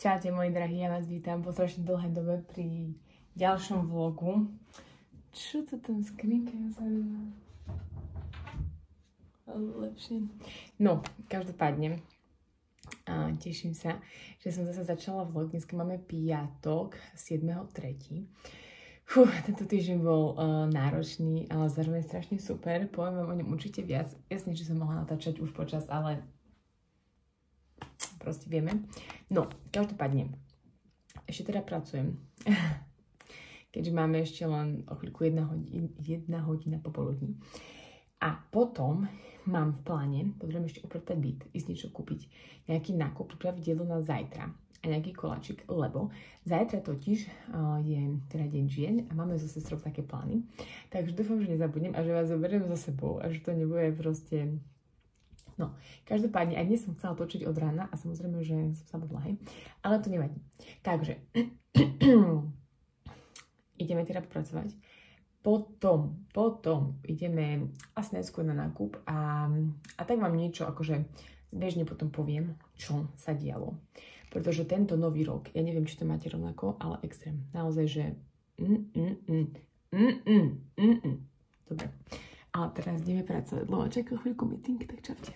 Čaute moji drahí, ja vás vítam po strašne dlhej dobe pri ďalšom vlogu. Čo to tam skrinka zaujíma? Lepšie. No, každopádne teším sa, že som zase začala vlog. Dneska máme piatok, 7.3. Tento týždeň bol náročný, ale zároveň strašne super. Poviem vám o ňom určite viac. Jasne, že som mohla natáčať už počas, ale proste vieme. No, každopádne, ešte teda pracujem. Keďže máme ešte len o chvíľku 1 hodina popoludní. A potom mám v pláne, potrebujem ešte upratať byt, ísť niečo kúpiť, nejaký nákup, pripraviť jedlo na zajtra a nejaký koláčik, lebo zajtra totiž je teda deň žien a máme so sestrou také plány. Takže dúfam, že nezabudnem a že vás zoberiem so sebou a že to nebude proste... No, každopádne, aj dnes som chcela točiť od rána a samozrejme, že som zabudla, hej. Ale to nevadí. Takže, ideme teda popracovať. Potom ideme asi najskôr na nákup a tak vám niečo akože bežne potom poviem, čo sa dialo. Pretože tento nový rok, ja neviem, či to máte rovnako, ale extrém. Naozaj, že Dobre. Ale teraz ideme pracovať. Lebo čakujem chvíľku meeting, tak čaute.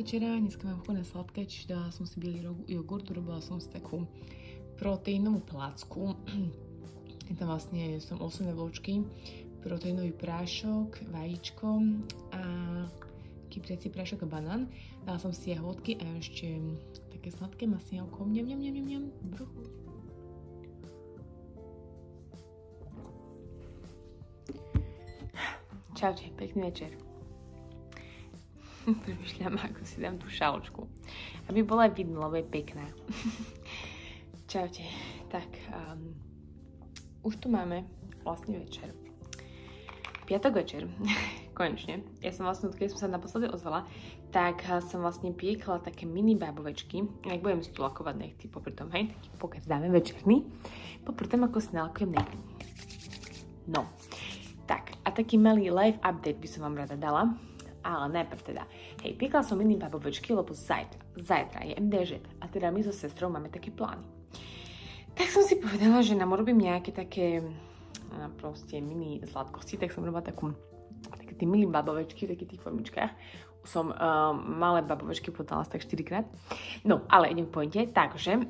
Včera, dneska mám chuť na sladké, čiže dala som si bielý jogurt, urobila som si takú proteínovú placku. Je tam vlastne som osené vločky, proteínový prášok, vajíčko a kypriací prášok a banán. Dala som si jahodky a ešte také sladké masielko. Mňam. Čaute, pekný večer. Premýšľam, ako si dám tú šaločku. Aby bola vidno, lebo je pekná. Čaute. Tak, už tu máme vlastne večer. Piatok večer. Konečne. Ja som vlastne, keď som sa naposledy ozvala, tak som vlastne piekla také mini bábovečky. Jak budem stulakovať nechty popri tom, hej? Taký pokec dáme večerný. Popri tom, ako si nalkujem nechty. No. Tak, a taký malý live update by som vám rada dala. Ale najprv teda, hej, piekla som mini bábovečky, lebo zajtra je MDŽ a teda my so sestrou máme také plány. Tak som si povedala, že nám urobím nejaké také proste mini sladkosti, tak som robila také tie mini bábovečky v takých tých formičkách. Som malé bábovečky podala tak 4-krát. No, ale idem k pointe, takže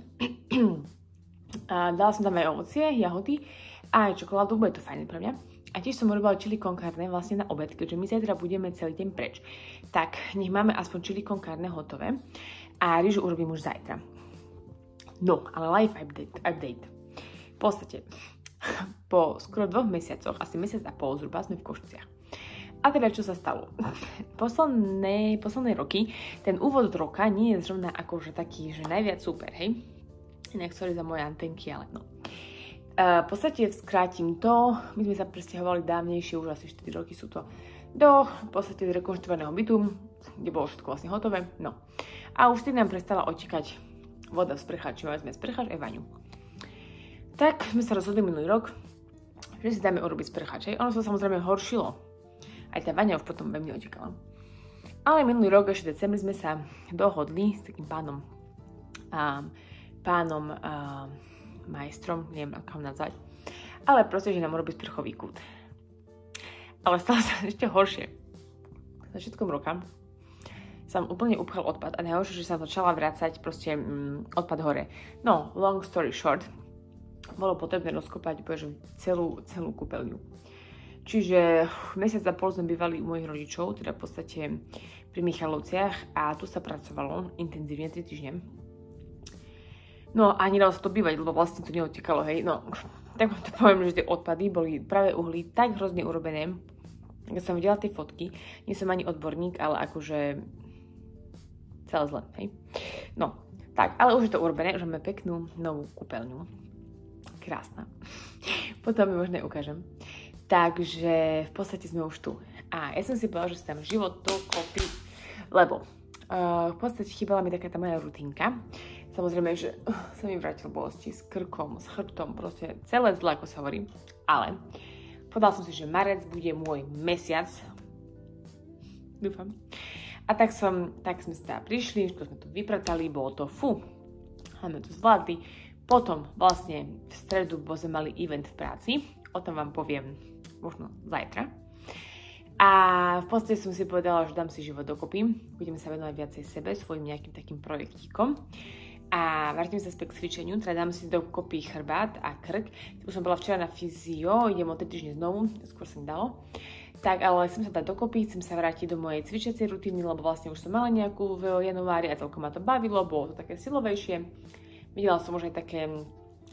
dala som tam aj ovocie, jahody a aj čokoládu, bude to fajn pre mňa. A tiež som urobila chili con carne vlastne na obed, keďže my zajtra budeme celý deň preč. Tak nech máme aspoň chili con carne hotové a rýžu urobím už zajtra. No, ale life update. V podstate, po skoro 2 mesiacoch, asi mesiac a pol zhruba, sme v Košiciach. A teda čo sa stalo? Posledné roky, ten úvod roka nie je zrovna akože taký, že najviac super, hej? Inak sorry za moje antenky, ale no. V podstate skrátim to, my sme sa presťahovali dávnejšie, už asi 4 roky sú to, do v podstate zrekonštruovaného bytu, kde bolo všetko vlastne hotové, no. A už tým nám prestala otekať voda v sprcháči, mali sme sprcháč aj vaňu. Tak sme sa rozhodli minulý rok, že si dáme urobiť sprcháč, ono sa samozrejme horšilo, aj tá vaňa už potom veľmi otekala. Ale minulý rok, ešte v decembri, sme sa dohodli s takým pánom majstrom, neviem ako ho nazvať, ale proste, že nám urobí sprchový kút. Ale stalo sa ešte horšie. Začiatkom roka som úplne upchal odpad a najhoršie, že sa začala vrácať proste odpad hore. No, long story short, bolo potrebné rozkopať celú kúpeľňu. Čiže mesiac a pol sme bývali u mojich rodičov, teda v podstate pri Michalovciach a tu sa pracovalo intenzívne 3 týždne. No a nedalo sa to bývať, lebo vlastne to neotekalo, hej. No, tak vám to poviem, že tie odpady boli práve uhly tak hrozne urobené. Keď som videla tie fotky, nie som ani odborník, ale akože celé zle, hej. No, tak, ale už je to urobené, už máme peknú novú kúpeľňu. Krásna. Potom mi možno ukážem. Takže v podstate sme už tu. A ja som si povedala, že si tam život dokopy, lebo v podstate chýbala mi taká tá moja rutinka. Samozrejme, že sa mi vrátil bolesti s krkom, s chrbtom, proste celé zle, ako sa hovorí. Ale povedala som si, že marec bude môj mesiac. Dúfam. A tak sme si teda prišli, sme to vypratali, bolo to máme to zvládli. Potom vlastne v stredu sme mali event v práci, o tom vám poviem možno zajtra. A v podstate som si povedala, že dám si život dokopy, budeme sa venovať viacej sebe, svojim nejakým takým projektíkom. A vrátim sa späť k cvičeniu, teda dám si dokopy chrbát a krk. Už som bola včera na fyzio, idem o 3 týždne znovu, skôr sa mi dalo. Tak, ale chcem sa dať dokopy, chcem sa vrátiť do mojej cvičiacej rutiny, lebo vlastne už som mala nejakú v januári a celkom ma to bavilo, bolo to také silovejšie. Videla som už aj také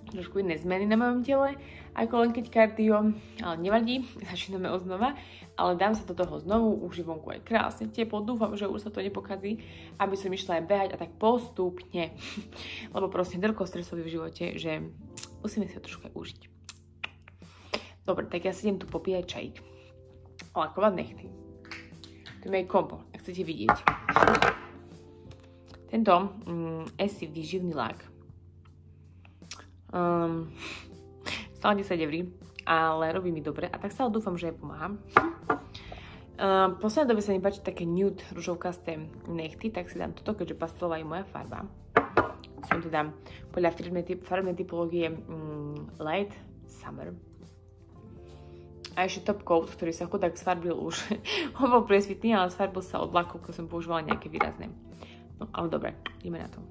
trošku iné zmeny na mojom tele, ako len keď kardio, ale nevadí, začíname odznova, ale dám sa do toho znovu, už je vonku aj krásne teplo, dúfam, že už sa to nepokazí, aby som išla aj behať a tak postupne, lebo proste toľko stresový v živote, že musíme si ho trošku aj užiť. Dobre, tak ja si idem tu popíjať čajík. Lakovať nechty. To je moje kompo, ak chcete vidieť. Tento Essie výživný lák. Stále 10 €, ale robí mi dobre a tak stále dúfam, že aj pomáha. V poslednej dobe sa mi páči také nude ružovkasté nechty, tak si dám toto, keďže pastelová je moja farba. Som teda podľa farebnej typológie Light Summer. A ešte top coat, ktorý sa chudák sfarbil už. On bol priesvitný, ale sfarbil sa od lakov, keď som používala nejaké výrazné. No, ale dobre, ideme na to.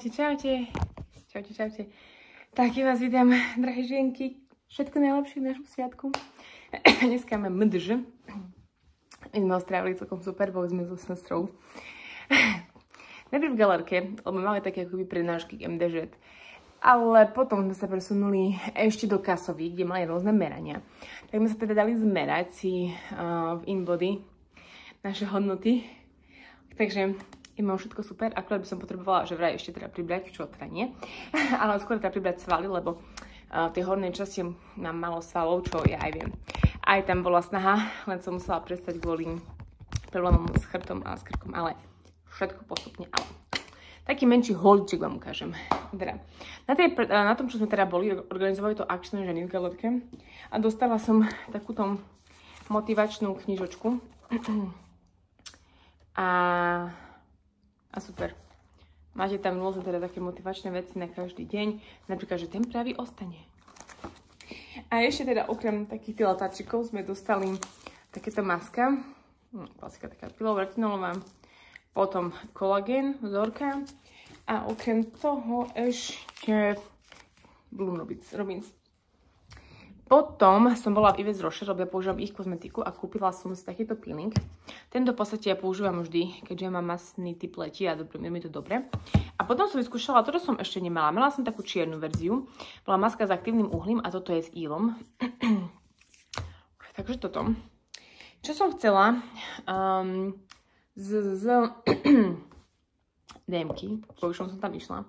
Čaute. Tak ja vás vítam, drahé žienky. Všetko najlepšie v našom sviatku. Dneska máme MDŽ. My sme ho strávili celkom super, boli sme so sestrou. Najprv v galerke, lebo máme také akoby prednášky k MDŽ. Ale potom sme sa presunuli ešte do kasový, kde mali rôzne merania. Tak sme sa teda dali zmerať si v InBody naše hodnoty. Takže mám všetko super, akurát by som potrebovala, že vraj ešte teda pribrať, čo teda nie. Ale skôr teda pribrať svaly, lebo v tej hornej časti mám málo svalov, čo ja aj viem. Aj tam bola snaha, len som musela prestať kvôli problémom s chrbtom a s krkom, ale všetko postupne, ale taký menší holíček vám ukážem. Teda, na tom, čo sme teda boli, organizovali to akčné ženy v galerke a dostala som takúto motivačnú knižočku. A super. Máte tam rôzne teda také motivačné veci na každý deň. Napríklad, že ten pravý ostane. A ešte teda okrem takých latáčikov sme dostali takéto maska. Klasika taká pilovo-retinolová. Potom kolagén, vzorka. A okrem toho ešte Bloom Robins. Potom som bola v Yves Rocher, lebo ja používam ich kozmetiku a kúpila som si takýto peeling. Tento v podstate ja používam vždy, keďže ja mám masný typ letí a je mi to dobre. A potom som vyskúšala, toto som ešte nemala. Mala som takú čiernu verziu. Bola maska s aktívnym uhlím a toto je s ílom. Takže toto. Čo som chcela z DMky, po už som tam išla,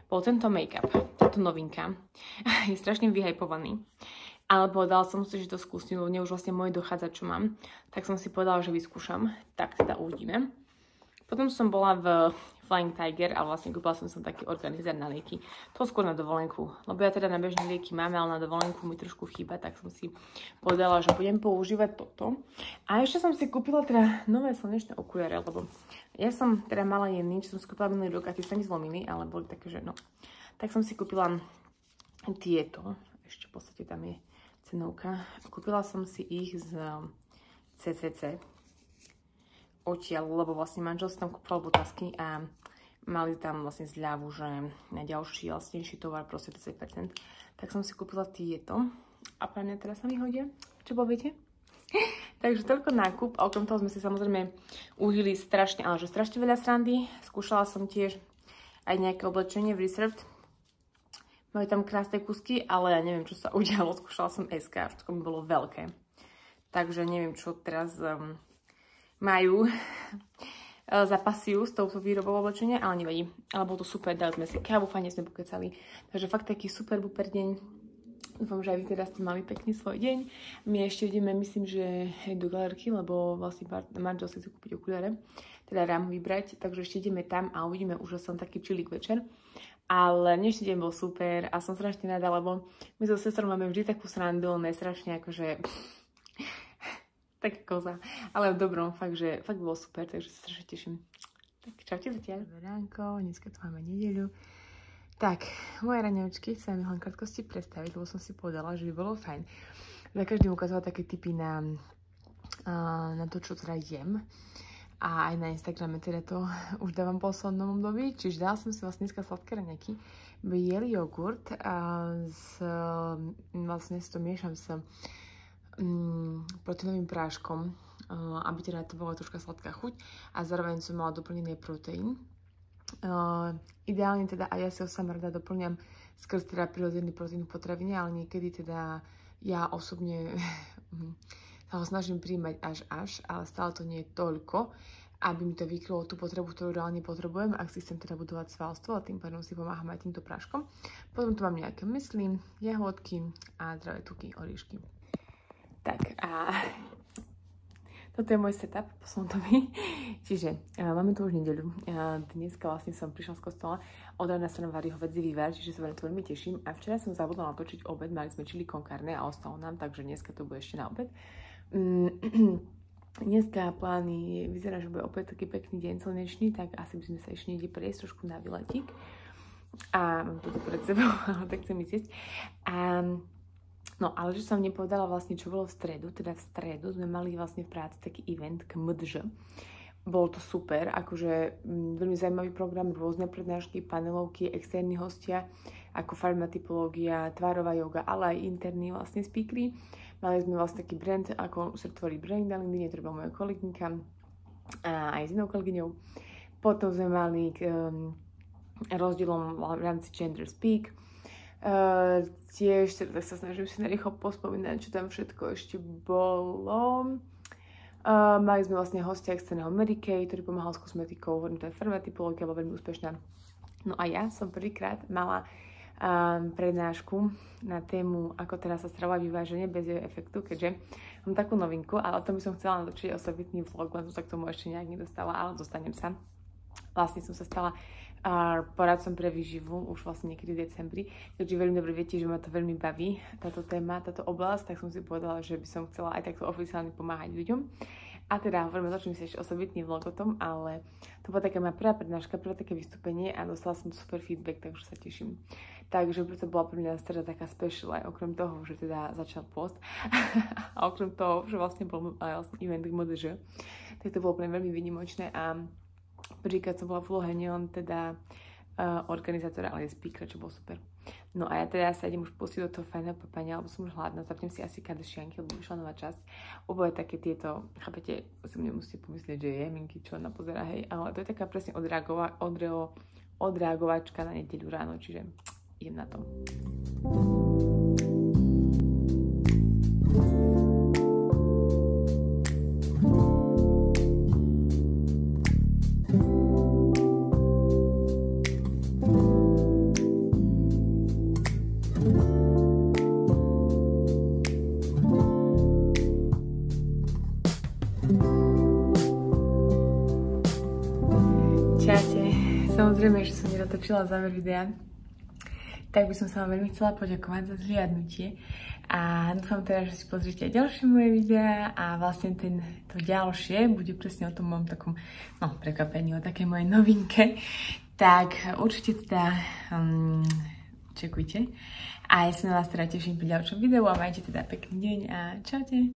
bol tento make-up. Táto novinka. Je strašne vyhypovaný. Ale povedala som si, že to skúsim, lebo mne už vlastne môj dochádza, čo mám. Tak som si povedala, že vyskúšam. Tak teda uvidíme. Potom som bola v Flying Tiger a vlastne kúpila som taký organizer na lieky. To skôr na dovolenku, lebo ja teda na bežné lieky máme, ale na dovolenku mi trošku chýba, tak som si povedala, že budem používať toto. A ešte som si kúpila teda nové slnečné okuliare, lebo ja som teda mala jedný, čo som si kúpila minulý rok a tie sa mi zlomili, ale boli také, že no. Tak som si kúpila tieto, ešte v podstate tam je cenovka. Kúpila som si ich z CCC odtiaľ, lebo vlastne manžel si tam kúpil botasky a mali tam vlastne zľavu, že na ďalší lacnejší tovar proste 10%. Tak som si kúpila tieto a pre mňa teraz sa mi hodia, čo poviete? Takže toľko nákup a okrem toho sme si samozrejme užili strašne, ale že strašne veľa srandy. Skúšala som tiež aj nejaké oblečenie v Reserved. Mali tam krásne kusky, ale ja neviem, čo sa udialo. Skúšala som SK, všetko mi bolo veľké. Takže neviem, čo teraz majú za pasiu s touto výrobou oblečenia, ale nevadí. Ale bolo to super, dali sme si kávu, fajne sme pokecali. Takže fakt taký super buper deň. Dúfam, že aj vy teda ste mali pekný svoj deň. My ešte ideme, myslím, že do galerky, lebo vlastne manžel si chce kúpiť okuliare, teda rám vybrať, takže ešte ideme tam a uvidíme už som taký chillik večer. Ale dnešný deň bol super a som strašne rada, lebo my so sestrou máme vždy takú srandu, on je strašne akože taká koza, ale v dobrom, fakt bolo super, takže sa strašne teším. Tak čaute zatiaľ. Ránko, dneska tu máme nedeľu. Tak, moje raňočky chcem len krátkosti predstaviť, lebo som si povedala, že by bolo fajn za každým ukazovať také tipy na to, čo teda jem. A aj na Instagrame teda to už dávam v poslednom období, čiže dala som si vlastne dneska sladké raňaky. Bielý jogurt a vlastne si to miešam s proteínovým práškom, aby teda to bola troška sladká chuť a zároveň som mala doplnený proteín. Ideálne teda aj ja si ho sama rada doplňam skrz teda prirodzený proteín v potravine, ale niekedy teda ja osobne sa ho snažím príjmať až, ale stále to nie je toľko, aby mi to vykrylo tú potrebu, ktorú reálne potrebujem, ak si chcem teda budovať svalstvo a tým pádom si pomáham aj týmto práškom. Potom tu mám nejaké mysli, jahodky a zdravé tuky, oriešky. Tak a toto je môj setup po slntovi. Čiže máme tu už nedeľu. Dneska vlastne som prišla z kostola. Od rána sa nám varí hovädzí vývar, čiže sa to veľmi teším. A včera som zabudla natočiť obed. Mali sme chili con carne a ostalo nám, takže dneska to bude ešte na obed. Dneska plány vyzerá, že bude opäť taký pekný deň slnečný, tak asi by sme sa ešte niekde prejsť trošku na výletík. A mám toto pred sebou, tak chcem ísť. No, ale že som nepovedala vlastne, čo bolo v stredu. Teda v stredu sme mali vlastne v práci taký event k MDŽ. Bol to super, akože veľmi zaujímavý program, rôzne prednášky, panelovky, externí hostia, ako farmatypológia, tvárová yoga, ale aj interní vlastne speakery. Mali sme vlastne taký brand, ako sa tvorí brand Dalindy, netreba mojho kolegníka a aj s inou kolegyňou. Potom sme mali rozdielom v rámci Gender Speak. Tiež tak sa snažím si narýchlo pospomínať, čo tam všetko ešte bolo. Mali sme vlastne hostia externého Mary Kay, ktorý pomáhal s kozmetikou, to je farmatypológia, bola veľmi úspešná. No a ja som prvýkrát mala prednášku na tému, ako teraz sa stravovať vyváženie bez jej efektu, keďže mám takú novinku, ale o tom by som chcela natočiť osobitný vlog, len som sa k tomu ešte nejak nedostala, ale dostanem sa. Vlastne som sa stala poradcom pre výživu už vlastne niekedy v decembri, takže veľmi dobre viete, že ma to veľmi baví, táto téma, táto oblasť, tak som si povedala, že by som chcela aj takto oficiálne pomáhať ľuďom. A teda hovoríme, točím si ešte osobitný vlog o tom, ale to bola taká moja prvá prednáška, prvé také vystúpenie a dostala som super feedback, takže sa teším. Takže preto bola pre mňa teda taká special aj okrem toho, že teda začal post a okrem toho, že vlastne bol event k MDŽ, tak to bolo pre mňa veľmi výnimočné a prvýkrát som bola v úlohe nielen teda organizátora, ale aj speakera, čo bolo super. No a ja teda sa idem už pustiť do toho fajného papania, lebo som už hladná, zapnem si asi Kardashianky, lebo vyšla nová časť. Oboje také tieto, chápete, si mne musíte pomyslieť, že je minky, čo ona pozerá, hej, ale to je taká presne odreagovačka na nedeľu ráno, čiže idem na to. samozrejme, že som nenatočila záver videa, tak by som sa vám veľmi chcela poďakovať za zhliadnutie a dúfam teda, že si pozrite aj ďalšie moje videá a vlastne to ďalšie bude presne o tom mojom takom, prekvapení, o takej mojej novinke, tak určite teda čekujte a ja sa na vás teda teším pri ďalšom videu a majte teda pekný deň a čaute.